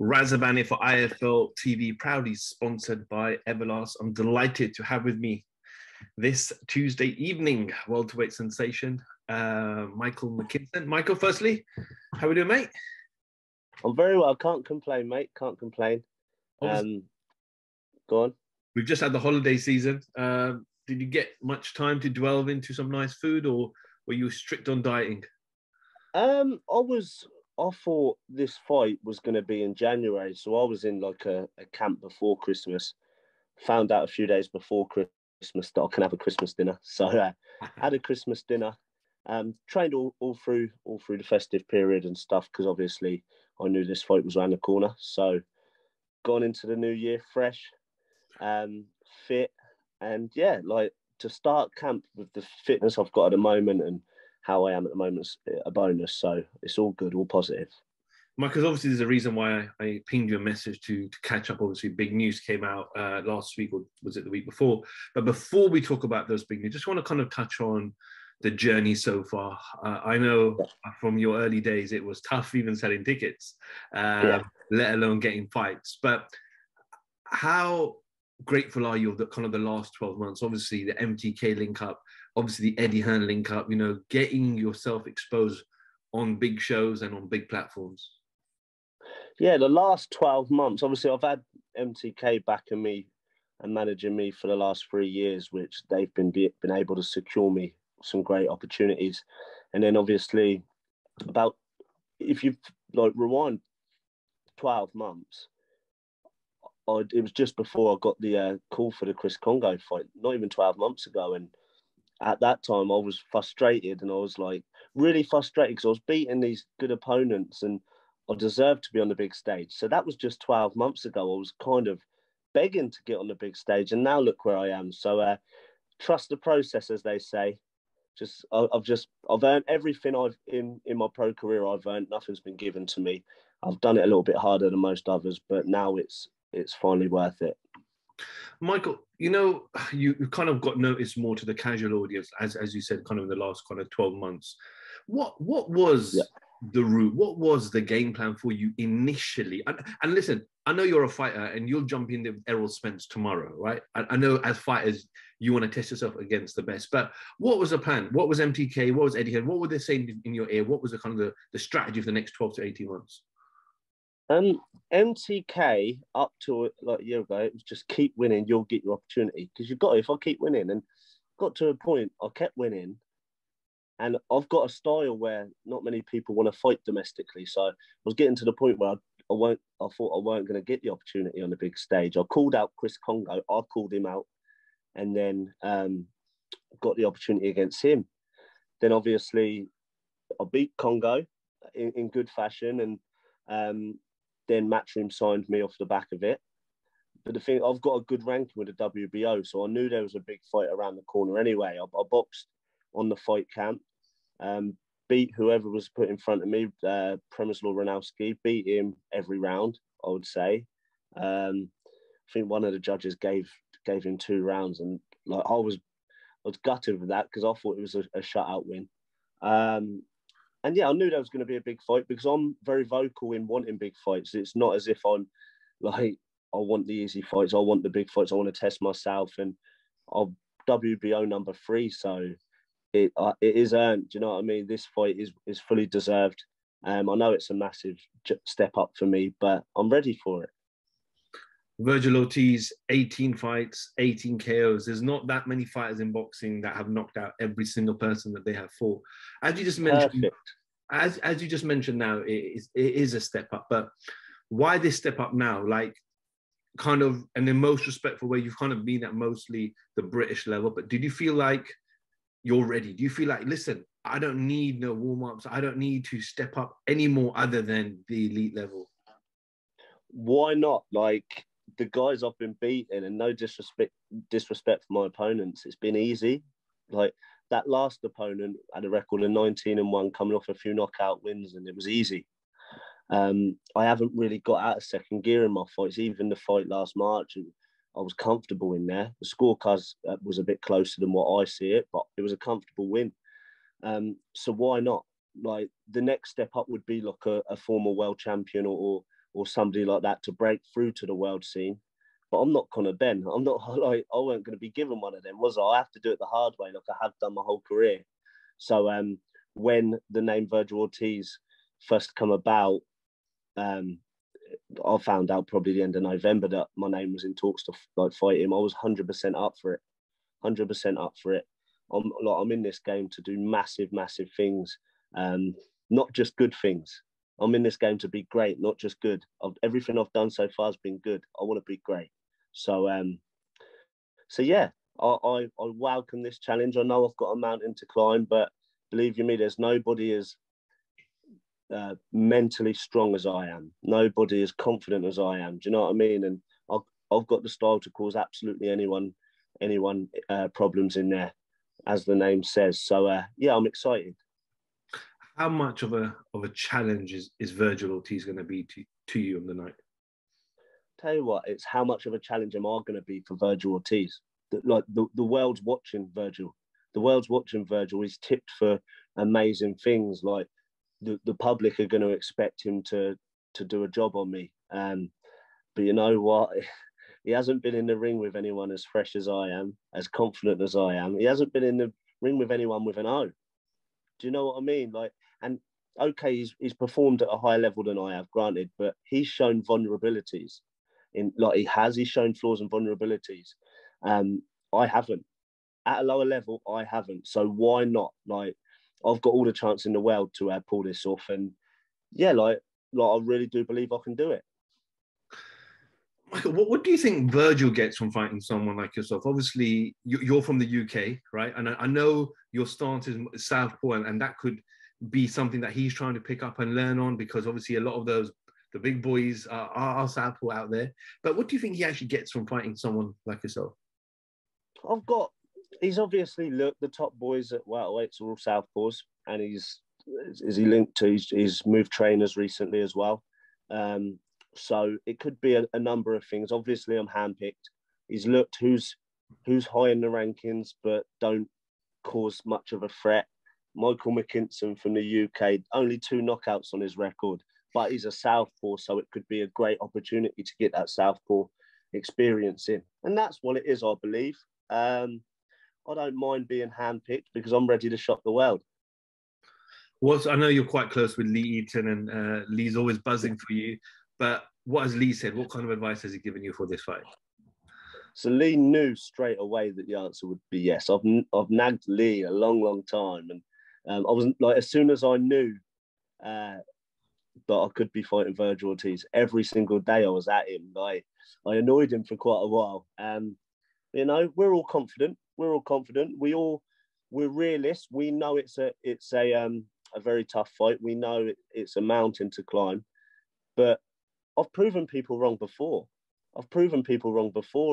Razabani for IFL TV, proudly sponsored by Everlast. I'm delighted to have with me this Tuesday evening welterweight sensation, Michael McKinson. Michael, firstly, how are we doing, mate? I'm very well. Can't complain, mate. Can't complain. Go on. We've just had the holiday season. Did you get much time to delve into some nice food, or were you strict on dieting? I thought this fight was going to be in January, so I was in like a camp before Christmas. Found out a few days before Christmas that I can have a Christmas dinner. So had a Christmas dinner. Trained all through the festive period and stuff, because obviously I knew this fight was around the corner. So gone into the new year fresh, fit, and yeah, like to start camp with the fitness I've got at the moment and how I am at the moment is a bonus. So it's all good, all positive. Because obviously there's a reason why I pinged you a message to catch up. Obviously, big news came out last week, or was it the week before? But before we talk about those big news, just want to kind of touch on the journey so far. I know from your early days, it was tough even selling tickets, let alone getting fights. But how grateful are you of the kind of the last 12 months? Obviously, the MTK link up, obviously the Eddie Hearn link up, you know, getting yourself exposed on big shows and on big platforms. Yeah, the last 12 months, obviously I've had MTK backing me and managing me for the last 3 years, which they've been able to secure me some great opportunities. And then obviously if you like rewind 12 months, it was just before I got the call for the Chris Congo fight, not even 12 months ago. And at that time I was frustrated, and I was like really frustrated because I was beating these good opponents and I deserved to be on the big stage. So that was just 12 months ago. I was kind of begging to get on the big stage, and now look where I am. So trust the process, as they say. I've earned everything in my pro career. I've earned. Nothing's been given to me. I've done it a little bit harder than most others, but now it's finally worth it. Michael, you know, you kind of got noticed more to the casual audience, as you said, kind of in the last kind of 12 months. What was the route? What was the game plan for you initially? And listen, I know you're a fighter and you'll jump in with Errol Spence tomorrow, right? I know as fighters, you want to test yourself against the best, but what was the plan? What was MTK? What was Eddie Hearn? What were they saying in your ear? What was the kind of the strategy for the next 12 to 18 months? MTK up to like a year ago, it was just keep winning, you'll get your opportunity. Because you've got, if I keep winning, and got to a point, I kept winning, and I've got a style where not many people want to fight domestically. So I was getting to the point where I thought I weren't going to get the opportunity on the big stage. I called out Chris Congo, I called him out, and then got the opportunity against him. Then obviously I beat Congo in good fashion, and then Matchroom signed me off the back of it. But the thing, I've got a good ranking with the WBO, so I knew there was a big fight around the corner anyway. I boxed on the fight camp, beat whoever was put in front of me, Przemysław Ranowski, beat him every round, I would say. I think one of the judges gave him 2 rounds, and like I was gutted with that because I thought it was a shutout win. And yeah, I knew there was going to be a big fight because I'm very vocal in wanting big fights. It's not as if I'm like, I want the easy fights. I want the big fights. I want to test myself. And I'm WBO number 3. So it is earned. Do you know what I mean? This fight is fully deserved. I know it's a massive step up for me, but I'm ready for it. VERGIL ORTIZ, 18 fights, 18 KOs. There's not that many fighters in boxing that have knocked out every single person that they have fought. As you just mentioned, as you just mentioned now, it is a step up. But why this step up now? Like, kind of, and in most respectful way, you've kind of been at mostly the British level. But did you feel like you're ready? Do you feel like, listen, I don't need no warm-ups. I don't need to step up anymore other than the elite level? Why not? Like, the guys I've been beating, and no disrespect for my opponents, it's been easy. Like, that last opponent had a record of 19-1, coming off a few knockout wins, and it was easy. I haven't really got out of second gear in my fights. Even the fight last March, I was comfortable in there. The scorecards was a bit closer than what I see it, but it was a comfortable win. So why not? Like, the next step up would be like a former world champion or or somebody like that to break through to the world scene. But I'm not Conor Benn. I'm not like, I weren't going to be given one of them, was I? I have to do it the hard way, like I have done my whole career. So when the name Virgil Ortiz first come about, I found out probably the end of November that my name was in talks to like fight him. I was 100% up for it. 100% up for it. I'm in this game to do massive, massive things, not just good things. I'm in this game to be great, not just good. Everything I've done so far has been good. I want to be great. So, yeah, I welcome this challenge. I know I've got a mountain to climb, but believe you me, there's nobody as mentally strong as I am. Nobody as confident as I am. Do you know what I mean? And I've got the style to cause absolutely anyone problems in there, as the name says. So yeah, I'm excited. How much of a challenge is Virgil Ortiz going to be to you on the night? Tell you what, it's how much of a challenge am I going to be for Virgil Ortiz? The world's watching Virgil. The world's watching Virgil. He's tipped for amazing things. Like the public are going to expect him to do a job on me. But you know what? He hasn't been in the ring with anyone as fresh as I am, as confident as I am. He hasn't been in the ring with anyone with an O. Do you know what I mean? Like, and okay, he's performed at a higher level than I have, granted, but he's shown vulnerabilities. He's shown flaws and vulnerabilities. I haven't. At a lower level, I haven't. So why not? Like, I've got all the chance in the world to pull this off, and yeah, like I really do believe I can do it. Michael, what do you think Virgil gets from fighting someone like yourself? Obviously, you're from the UK, right? And I know your stance is southpaw, and that could be something that he's trying to pick up and learn on, because obviously a lot of the big boys are southpaw out there. But what do you think he actually gets from fighting someone like yourself? He's obviously looked, the top boys at welterweights are all southpaws, and he's linked to he's moved trainers recently as well. So it could be a number of things. Obviously, I'm handpicked. He's looked who's high in the rankings, but don't cause much of a threat. Michael McKINSON from the UK, only 2 knockouts on his record, but he's a southpaw, so it could be a great opportunity to get that southpaw experience in. And that's what it is, I believe. I don't mind being handpicked because I'm ready to shock the world. I know you're quite close with Lee Eaton, and Lee's always buzzing for you. But what has Lee said? What kind of advice has he given you for this fight? So Lee knew straight away that the answer would be yes. I've nagged Lee a long, long time, and I wasn't like, as soon as I knew that I could be fighting Virgil Ortiz, every single day I was at him. Like, I annoyed him for quite a while. You know, we're all confident. We're all confident. We're realists. We know it's a very tough fight. We know it's a mountain to climb, but I've proven people wrong before.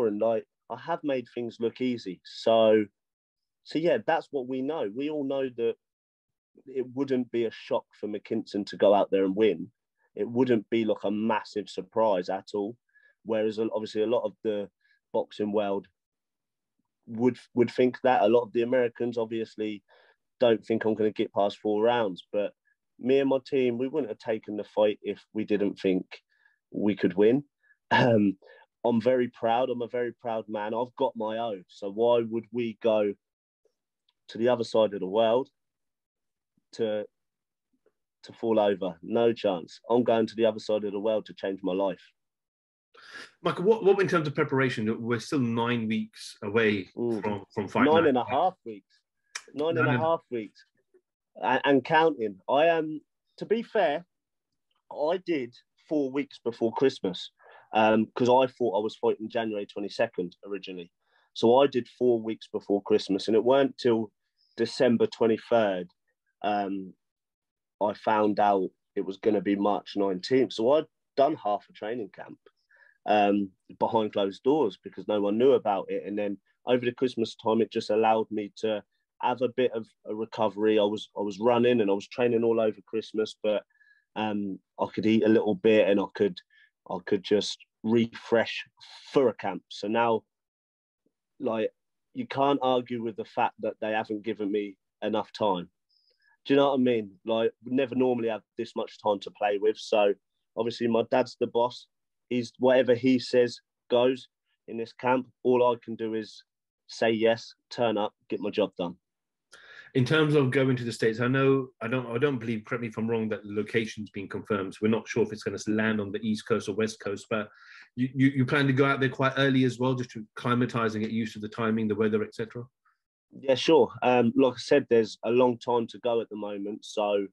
And I have made things look easy. So yeah, that's what we know. We all know that it wouldn't be a shock for McKINSON to go out there and win. It wouldn't be like a massive surprise at all. Whereas obviously a lot of the boxing world would think that. A lot of the Americans obviously don't think I'm going to get past 4 rounds. But me and my team, we wouldn't have taken the fight if we didn't think we could win. I'm very proud. I'm a very proud man. I've got my own. So why would we go to the other side of the world to fall over? No chance. I'm going to the other side of the world to change my life. Michael, what in terms of preparation? We're still 9 weeks away from fight night. 9.5 weeks. 9.5 weeks. And counting. I am, to be fair, I did 4 weeks before Christmas, because I thought I was fighting January 22nd originally. So I did 4 weeks before Christmas, and it weren't till December 23rd I found out it was going to be March 19th. So I'd done half a training camp behind closed doors because no one knew about it. And then over the Christmas time, it just allowed me to have a bit of a recovery. I was running and I was training all over Christmas, but I could eat a little bit and I could just refresh for a camp. So now, like, you can't argue with the fact that they haven't given me enough time. Do you know what I mean? Like, we never normally have this much time to play with. So Obviously, my dad's the boss. He's whatever he says goes in this camp. All I can do is say yes, turn up, get my job done. In terms of going to the States, I don't believe, correct me if I'm wrong, that the location's been confirmed. So we're not sure if it's going to land on the East Coast or West Coast, but you plan to go out there quite early as well, just to acclimatise and get used to the timing, the weather, etc. Yeah, sure. Like I said, there's a long time to go at the moment. So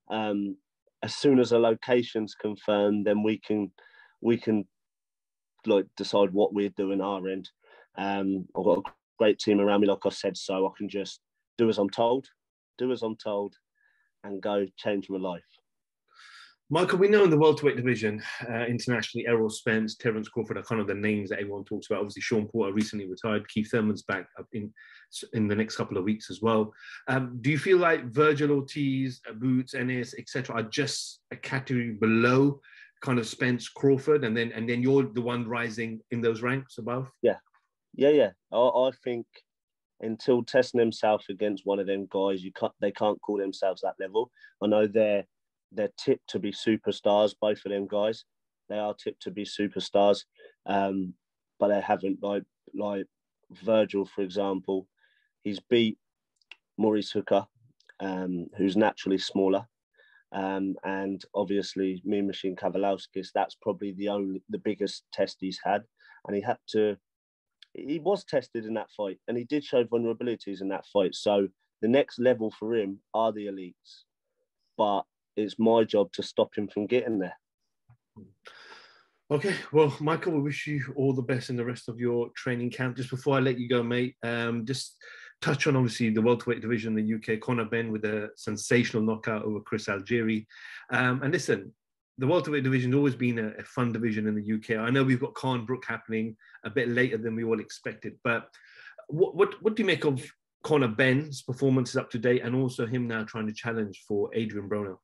as soon as a location's confirmed, then we can like decide what we're doing our end. I've got a great team around me, like I said, so I can just do as I'm told, and go change my life. Michael, we know in the welterweight division, internationally, Errol Spence, Terence Crawford are kind of the names that everyone talks about. Obviously, Sean Porter recently retired. Keith Thurman's back up in the next couple of weeks as well. Do you feel like Virgil Ortiz, Boots, Ennis, etc., are just a category below kind of Spence, Crawford, and then you're the one rising in those ranks above? Yeah. I think until testing themselves against one of them guys, they can't call themselves that level. I know they're tipped to be superstars, both of them guys. They are tipped to be superstars, but they haven't. Like Virgil, for example, he's beat Maurice Hooker, who's naturally smaller, and obviously Mean Machine Kavalauskas. That's probably the biggest test he's had, and he was tested in that fight, and he did show vulnerabilities in that fight. So the next level for him are the elites, but it's my job to stop him from getting there. Okay, well, Michael, we wish you all the best in the rest of your training camp. Just before I let you go, mate, just touch on, obviously, the welterweight division in the UK. Conor Benn with a sensational knockout over Chris Algieri. And listen, the welterweight division has always been a fun division in the UK. I know we've got KHAN-BROOK happening a bit later than we all expected, but what do you make of Conor Benn's performances up to date, and also him now trying to challenge for Adrian Broner?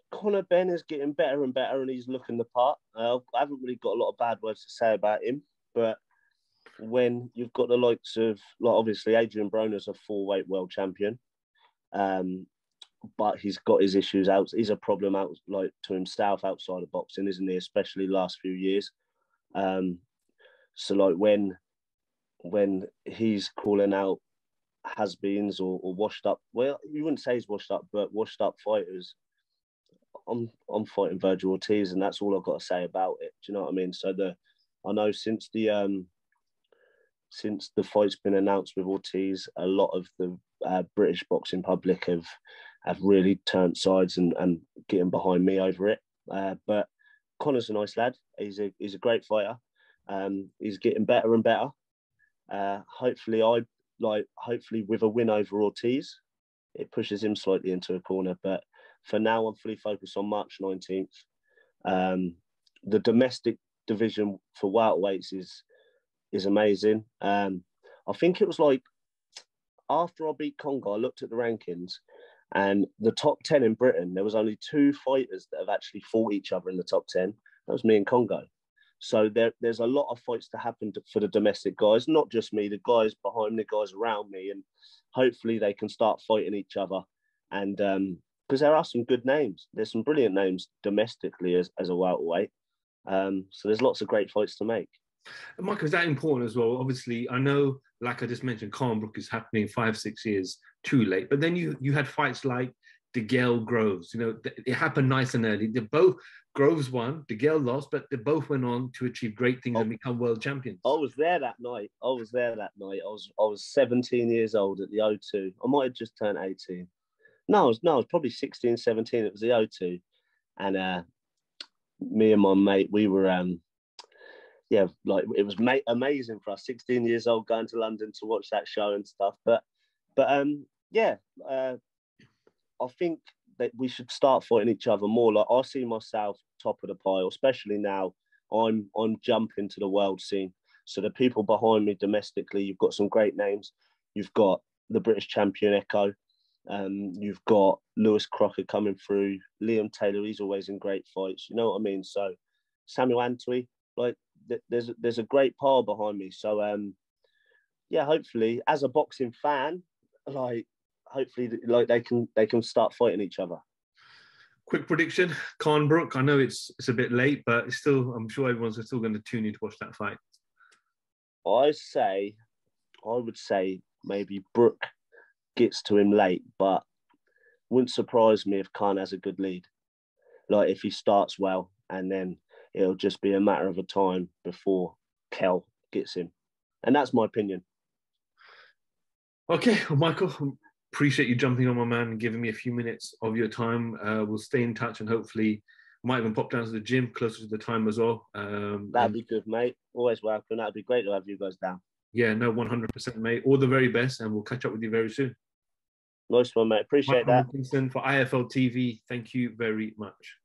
Conor Benn is getting better and better, and he's looking the part. I haven't really got a lot of bad words to say about him, but when you've got the likes of, like, obviously Adrian Broner's a 4-weight world champion, but he's got his issues out. He's a problem out, like, to himself outside of boxing, isn't he? Especially last few years. So like when he's calling out has-beens or washed up, well, you wouldn't say he's washed up, but washed up fighters. I'm fighting Virgil Ortiz, and that's all I've got to say about it. Do you know what I mean? So I know since the fight's been announced with Ortiz, a lot of the British boxing public have really turned sides and getting behind me over it. But Conor's a nice lad. He's a great fighter. He's getting better and better. Hopefully with a win over Ortiz, it pushes him slightly into a corner. But for now, I'm fully focused on March 19th. The domestic division for welterweights is amazing. I think it was like after I beat Congo, I looked at the rankings, and the top 10 in Britain, there was only 2 fighters that have actually fought each other in the top 10. That was me and Congo. So there's a lot of fights to happen for the domestic guys, not just me, the guys behind me, the guys around me, and hopefully they can start fighting each other. And because there are some good names. There's some brilliant names domestically as a welterweight. So there's lots of great fights to make. And Michael, is that important as well? Obviously, I know, like I just mentioned, KHAN-BROOK is happening 5-6 years too late. But then you had fights like DeGale Groves. You know, it happened nice and early. They both, Groves won, DeGale lost, but they both went on to achieve great things and become world champions. I was there that night. I was 17 years old at the O2. I might have just turned 18. No, I was probably 16, 17. It was the O2. And me and my mate, we were, like, it was amazing for us, 16 years old, going to London to watch that show and stuff. But I think that we should start fighting each other more. Like, I see myself top of the pile, especially now I'm jumping to the world scene. So the people behind me domestically, you've got some great names. You've got the British champion Echo. You've got Lewis Crocker coming through. Liam Taylor, he's always in great fights. You know what I mean? So Samuel Antwi, like, there's a great pile behind me. So hopefully, as a boxing fan, like, hopefully, like, they can start fighting each other. quick prediction, KHAN-BROOK. I know it's a bit late, but it's still, I'm sure everyone's still going to tune in to watch that fight. I would say maybe Brook gets to him late, but wouldn't surprise me if Khan has a good lead. Like if he starts well, and then it'll just be a matter of a time before Kell gets him. And that's my opinion. Okay, well, Michael, appreciate you jumping on, my man, and giving me a few minutes of your time. We'll stay in touch, and hopefully might even pop down to the gym closer to the time as well. That'd be good, mate. Always welcome. That'd be great to have you guys down. Yeah, no, 100%, mate. All the very best, and we'll catch up with you very soon. Nice one, mate. Appreciate Michael that. McKINSON for IFL TV. Thank you very much.